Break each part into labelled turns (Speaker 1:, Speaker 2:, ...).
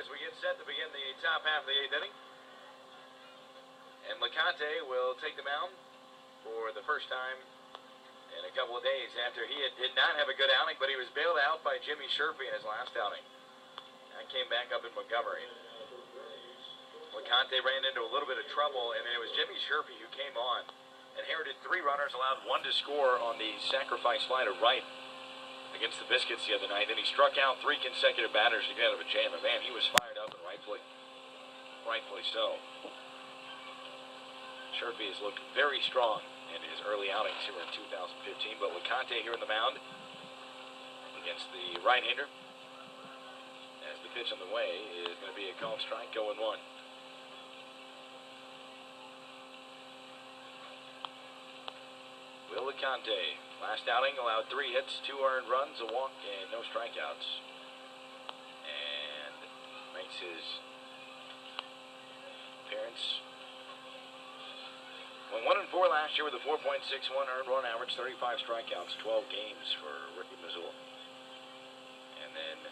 Speaker 1: as we get set to begin the top half of the 8th inning. And Laconte will take the mound for the first time in a couple of days after he did not have a good outing, but he was bailed out by Jimmy Sherfy in his last outing. And came back up in Montgomery. Laconte ran into a little bit of trouble, and it was Jimmy Sherfy who came on. Inherited 3 runners, allowed 1 to score on the sacrifice fly to right against the Biscuits the other night. Then he struck out 3 consecutive batters to get out of a jam. And man, he was fired up, and rightfully so. Sherfy has looked very strong in his early outings here in 2015, but Laconte here in the mound against the right-hander. As the pitch on the way is going to be a called strike, 0-1. Will Laconte, last outing, allowed 3 hits, 2 earned runs, a walk, and no strikeouts. And makes his appearance. Went 1-4 last year with a 4.61 earned run average, 35 strikeouts, 12 games for Ricky Missoula. And then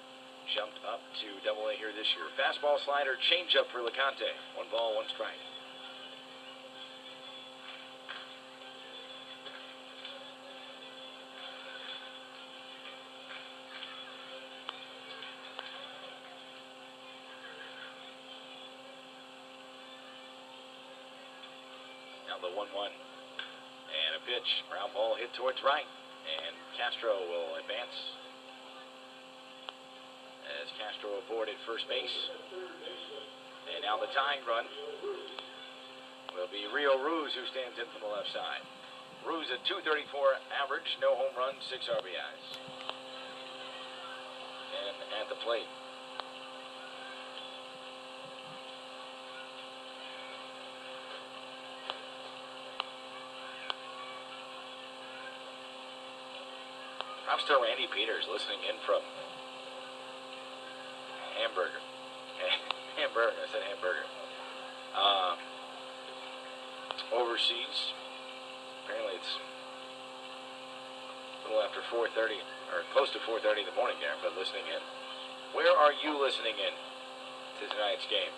Speaker 1: jumped up to Double-A here this year. Fastball, slider, changeup for Laconte. 1 ball, 1 strike. Now the 1-1. And a pitch. Ground ball hit towards right. And Castro will advance. As Castro aboard at first base. And now the tying run will be Rio Ruz, who stands in from the left side. Ruz at .234 average, no home runs, 6 RBIs. And at the plate, props to Randy Peters listening in from Hamburger. I said hamburger. Overseas. Apparently it's a little after 4:30, or close to 4:30 in the morning there, but listening in. Where are you listening in to tonight's game?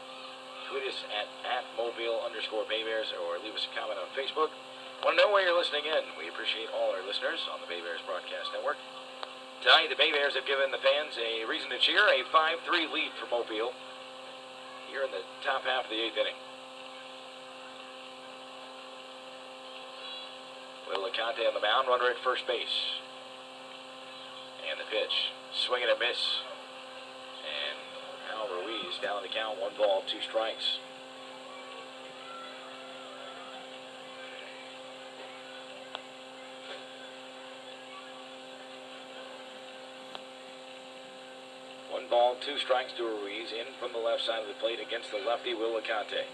Speaker 1: Tweet us at Mobile_Baybears or leave us a comment on Facebook. Want to know where you're listening in? We appreciate all our listeners on the Bay Bears Broadcast Network. Tonight, the Bay Bears have given the fans a reason to cheer, a 5-3 lead for Mobile here in the top half of the 8th inning. Will Laconte on the mound, runner at first base. And the pitch, swing and a miss. And Al Ruiz down the count, 1 ball, 2 strikes. One ball, 2 strikes to Ruiz, in from the left side of the plate against the lefty, Will Laconte.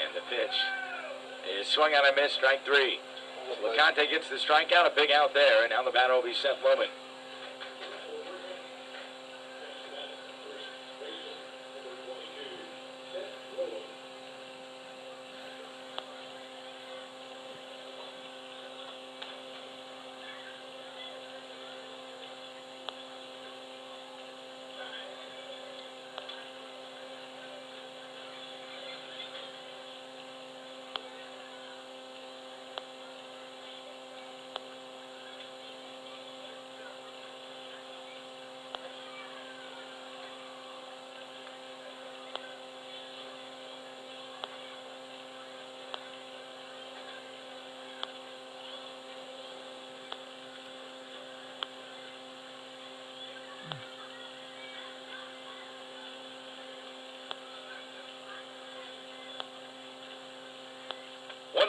Speaker 1: And the pitch is swung on a miss, strike 3. Laconte gets the strikeout, a big out there, and now the batter will be Seth Lohman.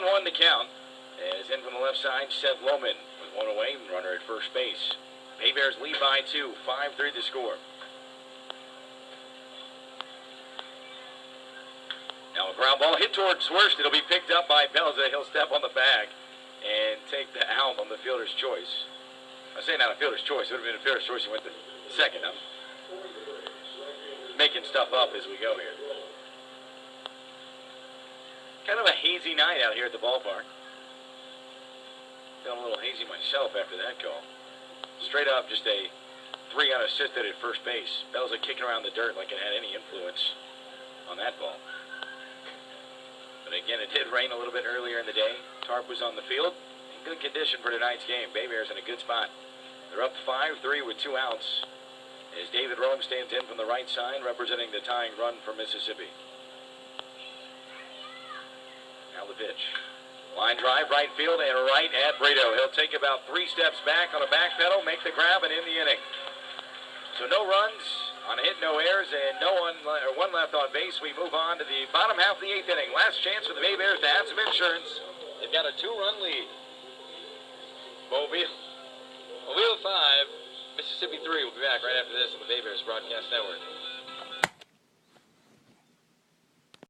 Speaker 1: One to count, as in from the left side, Seth Lohman with 1 away, runner at first base. Bay Bears lead by 2, 5-3 to score. Now a ground ball hit towards first. It'll be picked up by Belza. He'll step on the bag and take the out on the fielder's choice. I say not a fielder's choice. It would have been a fielder's choice. He went to second. I'm making stuff up as we go here. Kind of a hazy night out here at the ballpark. Feeling a little hazy myself after that call. Straight up, just a 3 unassisted at first base. Bells are kicking around the dirt like it had any influence on that ball. But again, it did rain a little bit earlier in the day. Tarp was on the field. In good condition for tonight's game. Bay Bears in a good spot. They're up 5-3 with 2 outs. As David Rome stands in from the right side, representing the tying run for Mississippi. Now the pitch. Line drive, right field, and right at Brito. He'll take about 3 steps back on a back pedal, make the grab, and end the inning. So no runs on a hit, no errors, and one left on base. We move on to the bottom half of the 8th inning. Last chance for the Bay Bears to add some insurance. They've got a 2-run lead. Mobile 5, Mississippi 3. We'll be back right after this on the Bay Bears Broadcast Network.